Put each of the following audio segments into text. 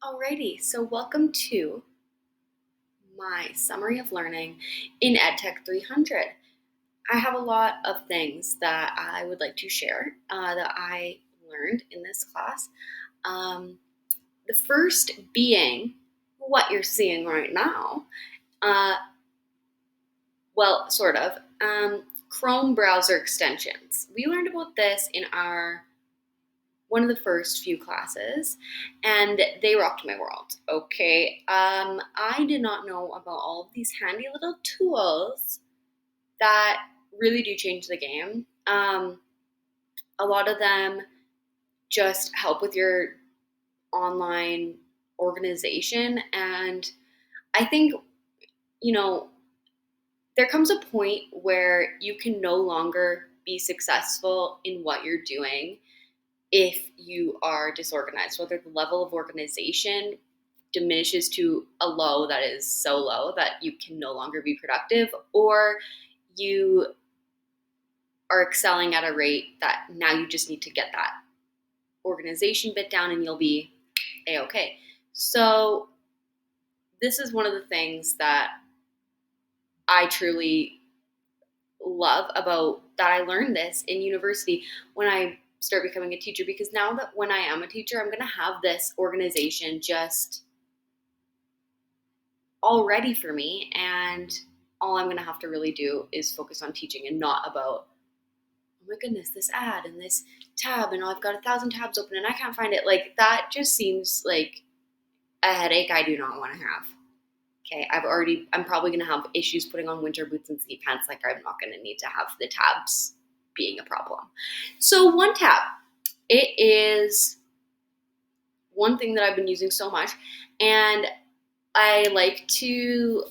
Alrighty, so welcome to my summary of learning in EdTech 300. I have a lot of things that I would like to share that I learned in this class. Um, the first being what you're seeing right now. Uh, well, sort of. Chrome browser extensions. We learned about this in our one of the first few classes, and they rocked my world. Okay, I did not know about all of these handy little tools that really do change the game. A lot of them just help with your online organization, and I think you know there comes a point where you can no longer be successful in what you're doing if you are disorganized, whether the level of organization diminishes to a low that is so low that you can no longer be productive, or you are excelling at a rate that now you just need to get that organization bit down and you'll be a-okay. So this is one of the things that I truly love about that I learned this in university when I start becoming a teacher, because now that when I am a teacher, I'm going to have this organization just all ready for me, and all I'm going to have to really do is focus on teaching and not about, oh my goodness, this ad and this tab and I've got 1,000 tabs open and I can't find it. Like, that just seems like a headache I do not want to have. Okay, I'm probably going to have issues putting on winter boots and ski pants. Like, I'm not going to need to have the tabs being a problem. So one tab, it is one thing that I've been using so much, and I like to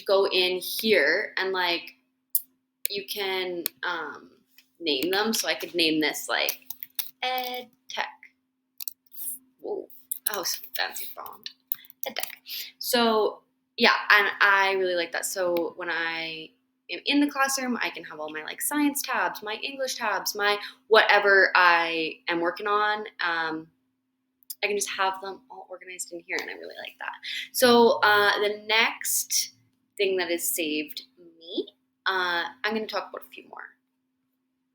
go in here and like you can name them. So I could name this like Ed Tech. Whoa, that was fancy font. Ed Tech. So yeah, and I really like that. So when I am in the classroom, I can have all my like science tabs, my English tabs, my whatever I am working on. I can just have them all organized in here, and I really like that. So the next thing that has saved me, I'm going to talk about a few more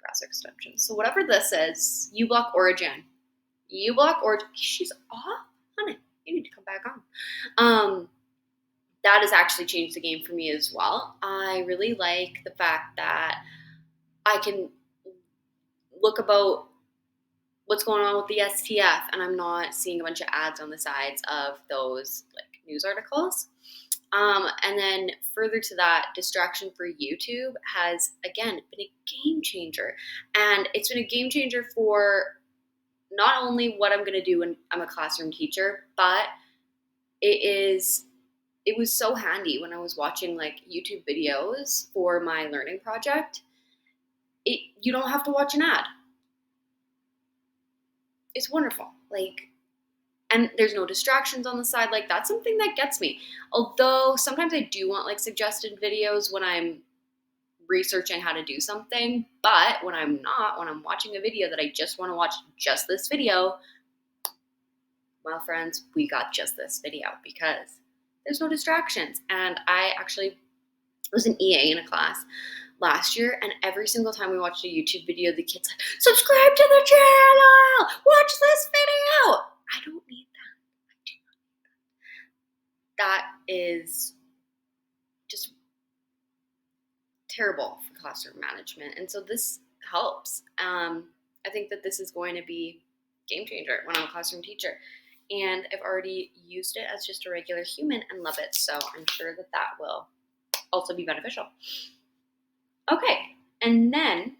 browser extensions. So whatever this is, uBlock Origin. uBlock Origin, she's off, honey. You need to come back on. That has actually changed the game for me as well. I really like the fact that I can look about what's going on with the STF, and I'm not seeing a bunch of ads on the sides of those like news articles. And then further to that, distraction for YouTube has again been a game changer, and it's been a game changer for not only what I'm going to do when I'm a classroom teacher, but it was so handy when I was watching like YouTube videos for my learning project. You don't have to watch an ad. It's wonderful. Like, and there's no distractions on the side. Like, that's something that gets me. Although sometimes I do want like suggested videos when I'm researching how to do something, but when I'm watching a video that I just want to watch just this video, well, friends, we got just this video because there's no distractions. And I actually was an EA in a class last year, and every single time we watched a YouTube video, the kids like, subscribe to the channel, watch this video. I don't need that. I do not need that. That is just terrible for classroom management, and so this helps. I think that this is going to be a game changer when I'm a classroom teacher, and I've already used it as just a regular human and love it, so I'm sure that that will also be beneficial. Okay, and then,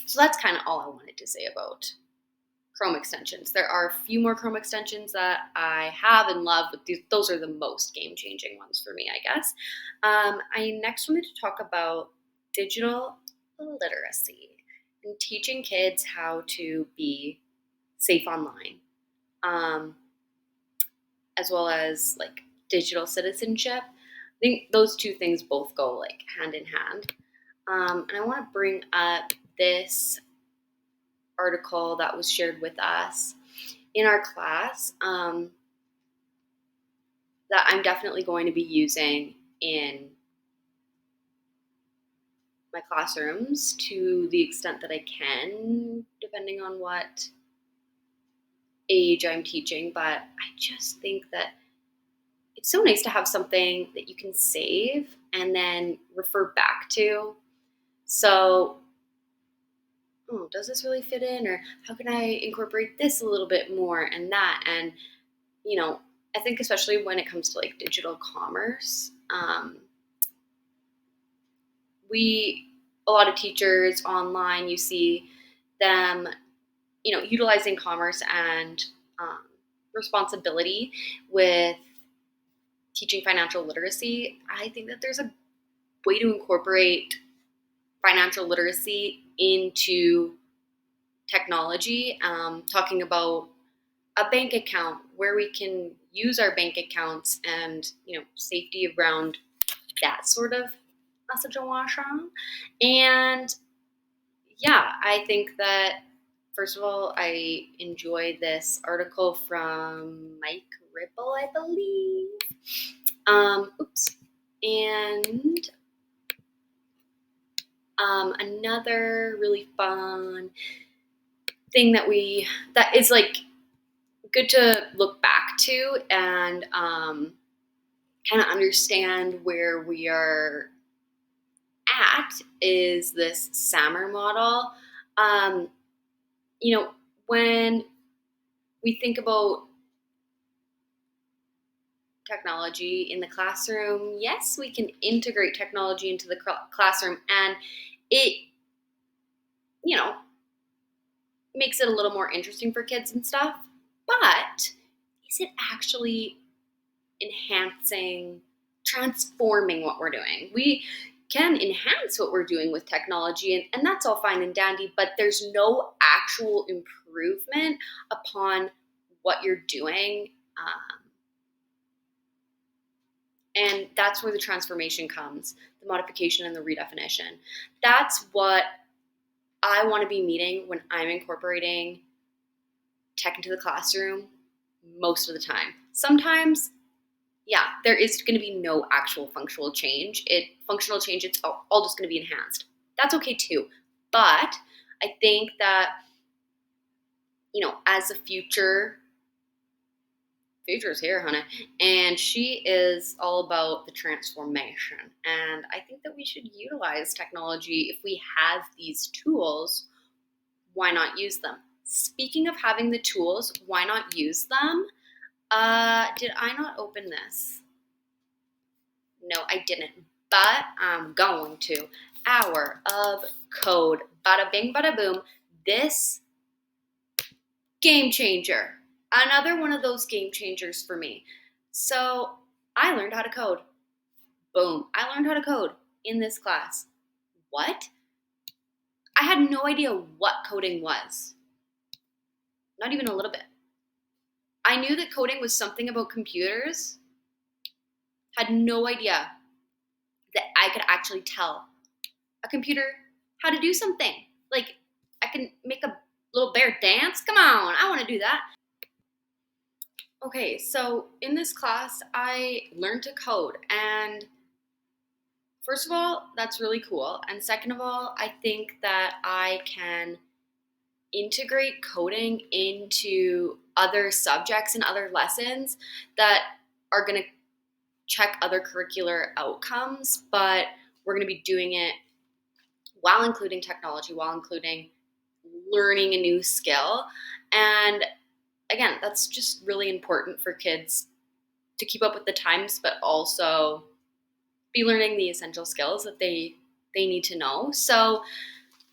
so that's kind of all I wanted to say about Chrome extensions. There are a few more Chrome extensions that I have and love, but those are the most game-changing ones for me, I guess. I next wanted to talk about digital literacy and teaching kids how to be safe online, as well as like digital citizenship. I think those two things both go like hand in hand. And I want to bring up this article that was shared with us in our class. that I'm definitely going to be using in my classrooms to the extent that I can, depending on what age I'm teaching. But I just think that it's so nice to have something that you can save and then refer back to. So, oh, does this really fit in? Or how can I incorporate this a little bit more and that? And, I think especially when it comes to like digital commerce, a lot of teachers online, you see them, utilizing commerce and um, responsibility with teaching financial literacy. I think that there's a way to incorporate financial literacy into technology, talking about a bank account, where we can use our bank accounts and, safety around that sort of a situation. And yeah, I think that, first of all, I enjoy this article from Mike Ripple, I believe. Oops. And another really fun thing that is like good to look back to and kind of understand where we are at is this SAMR model. Um, when we think about technology in the classroom, yes, we can integrate technology into the classroom, and it, you know, makes it a little more interesting for kids and stuff. But is it actually enhancing, transforming what we're doing? We can enhance what we're doing with technology, and that's all fine and dandy, but there's no actual improvement upon what you're doing. And that's where the transformation comes, the modification and the redefinition. That's what I want to be meeting when I'm incorporating tech into the classroom most of the time. Sometimes, yeah, there is going to be no actual functional change. It's all just going to be enhanced. That's okay too. But I think that, as the future is here, honey, and she is all about the transformation. And I think that we should utilize technology. If we have these tools, why not use them? Speaking of having the tools, why not use them? Did I not open this? No, I didn't, but I'm going to. Hour of code. Bada bing, bada boom. This game changer. Another one of those game changers for me. So I learned how to code. Boom. I learned how to code in this class. What? I had no idea what coding was. Not even a little bit. I knew that coding was something about computers. Had no idea that I could actually tell a computer how to do something. Like, I can make a little bear dance. Come on, I want to do that. Okay, so in this class, I learned to code. And first of all, that's really cool. And second of all, I think that I can integrate coding into other subjects and other lessons that are going to check other curricular outcomes, but we're going to be doing it while including technology, while including learning a new skill. And again, that's just really important for kids to keep up with the times, but also be learning the essential skills that they need to know. So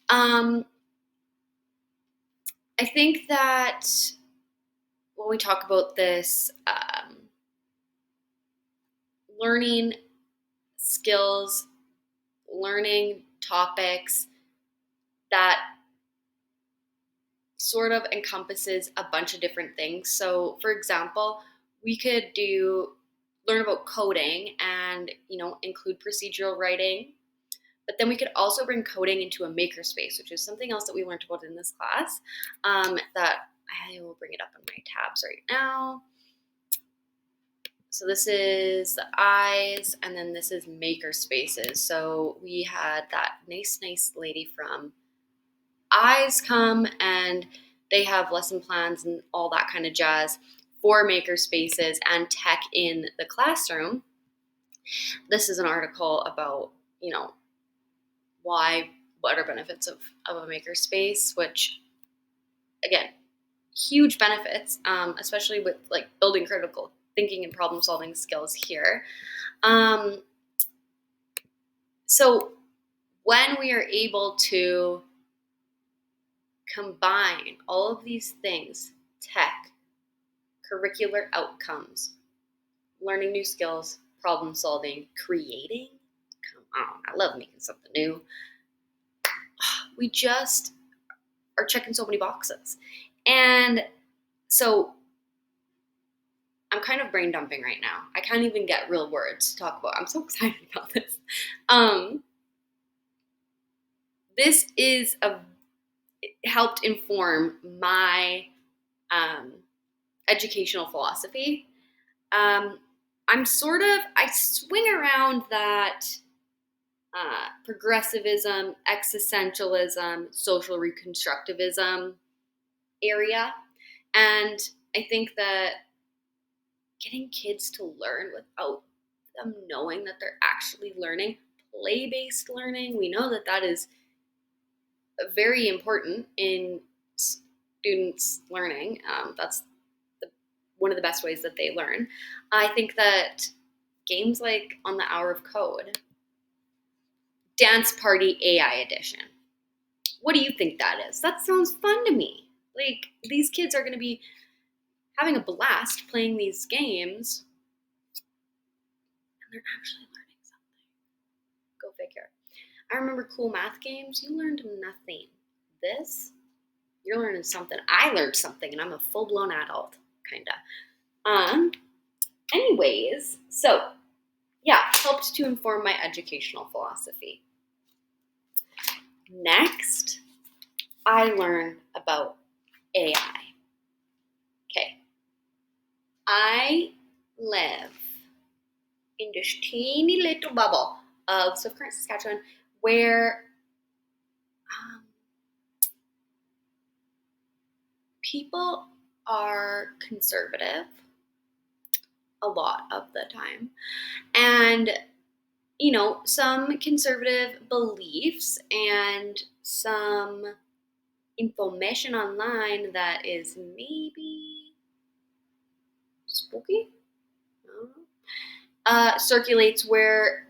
I think that when we talk about this, learning skills, learning topics, that sort of encompasses a bunch of different things. So, for example, we could learn about coding and, include procedural writing. But then we could also bring coding into a makerspace, which is something else that we learned about in this class, that I will bring it up on my tabs right now. So this is the eyes, and then this is maker spaces. So we had that nice lady from eyes come, and they have lesson plans and all that kind of jazz for maker spaces and tech in the classroom. This is an article about, what are benefits of a maker space, which again, huge benefits, especially with like building critical thinking and problem solving skills here. So when we are able to combine all of these things, tech, curricular outcomes, learning new skills, problem solving, creating, come on, I love making something new. We just are checking so many boxes. And so I'm kind of brain dumping right now. I can't even get real words to talk about. I'm so excited about this. This helped inform my educational philosophy. I swing around that progressivism, existentialism, social reconstructivism area. And I think that getting kids to learn without them knowing that they're actually learning, play-based learning, we know that is very important in students learning. That's one of the best ways that they learn. I think that games like On the Hour of Code, Dance Party AI Edition. What do you think that is? That sounds fun to me. Like, these kids are going to be having a blast playing these games, and they're actually learning something. Go figure. I remember cool math games. You learned nothing. This, you're learning something. I learned something, and I'm a full-blown adult, kind of. Anyways, so yeah, helped to inform my educational philosophy. Next, I learned about AI. Okay. I live in this teeny little bubble of Swift Current, Saskatchewan, where people are conservative a lot of the time. And, some conservative beliefs and some information online that is maybe spooky, circulates, where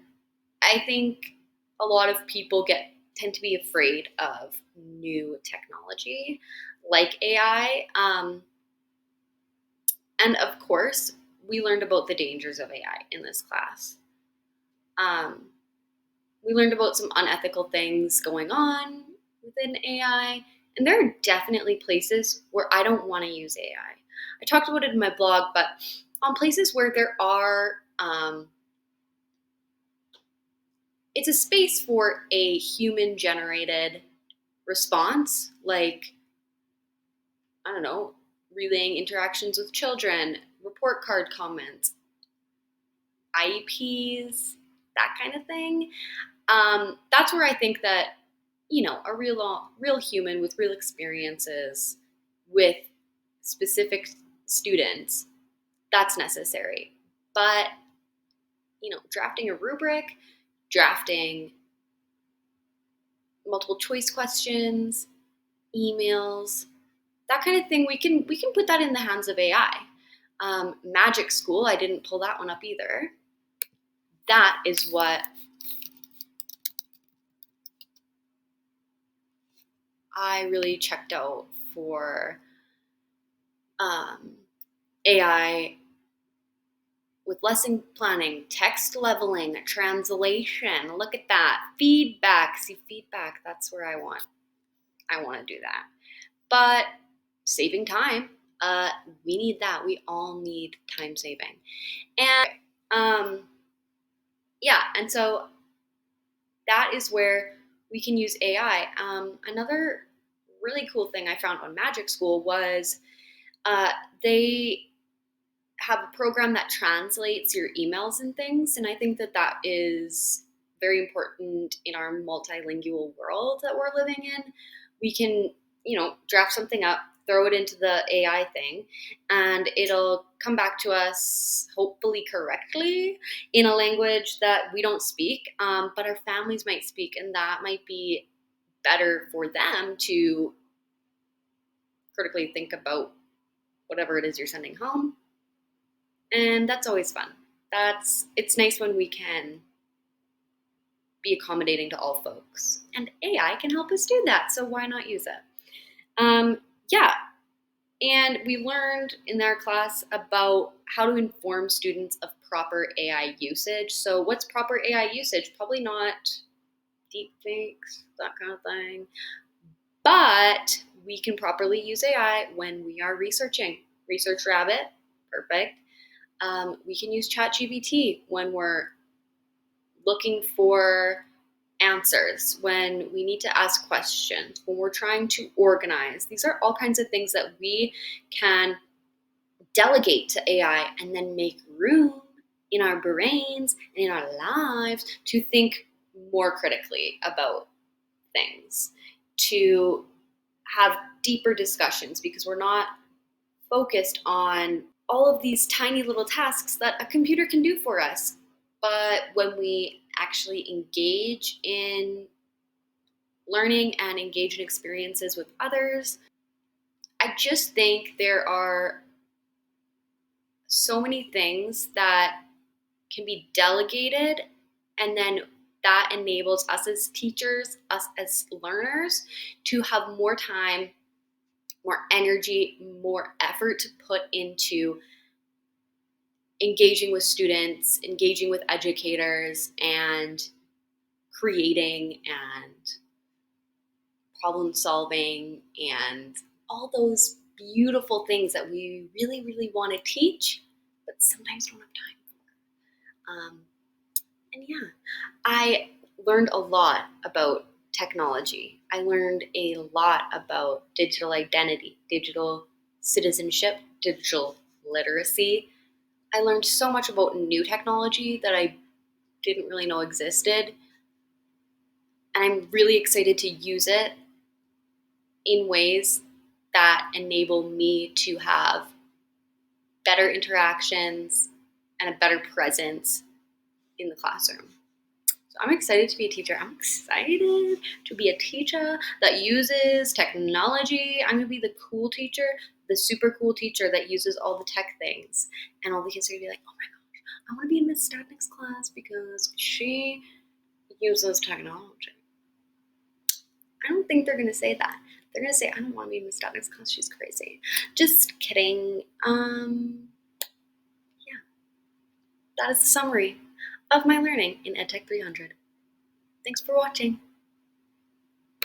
I think a lot of people tend to be afraid of new technology like AI. And of course, we learned about the dangers of AI in this class. We learned about some unethical things going on within AI, and there are definitely places where I don't want to use AI. I talked about it in my blog, but on places where there are, it's a space for a human-generated response, like, I don't know, relaying interactions with children, report card comments, IEPs, that kind of thing. That's where I think that, a real human with real experiences with specific students, that's necessary. But, drafting a rubric, drafting multiple choice questions, emails, that kind of thing, we can put that in the hands of AI. Magic School, I didn't pull that one up either. That is what I really checked out for AI with lesson planning, text leveling, translation. Look at that. Feedback. See, feedback, that's where I want to do that. But saving time, we need that. We all need time saving. And and so that is where we can use AI. Another really cool thing I found on Magic School was they have a program that translates your emails and things. And I think that that is very important in our multilingual world that we're living in. We can, draft something up, throw it into the AI thing, and it'll come back to us, hopefully correctly, in a language that we don't speak, but our families might speak, and that might be better for them to critically think about whatever it is you're sending home. And that's always fun. It's nice when we can be accommodating to all folks. And AI can help us do that, so why not use it? Yeah, and we learned in our class about how to inform students of proper AI usage. So what's proper AI usage? Probably not deep fakes, that kind of thing. But we can properly use AI when we are researching. Research Rabbit, perfect. We can use ChatGPT when we're looking for answers, when we need to ask questions, when we're trying to organize. These are all kinds of things that we can delegate to AI and then make room in our brains and in our lives to think more critically about things, to have deeper discussions, because we're not focused on all of these tiny little tasks that a computer can do for us. But when we actually engage in learning and engage in experiences with others, I just think there are so many things that can be delegated, and then that enables us as teachers, us as learners, to have more time, more energy, more effort to put into engaging with students, engaging with educators, and creating and problem solving and all those beautiful things that we really, really want to teach, but sometimes don't have time for. And yeah, I learned a lot about technology. I learned a lot about digital identity, digital citizenship, digital literacy. I learned so much about new technology that I didn't really know existed. And I'm really excited to use it in ways that enable me to have better interactions and a better presence in the classroom. So I'm excited to be a teacher. I'm excited to be a teacher that uses technology. I'm going to be the cool teacher, the super cool teacher that uses all the tech things. And all the kids are going to be like, oh my gosh, I want to be in Miss Statnick's class because she uses technology. I don't think they're going to say that. They're going to say, I don't want to be in Miss Statnick's class. She's crazy. Just kidding. Yeah, that is the summary of my learning in EdTech 300. Thanks for watching.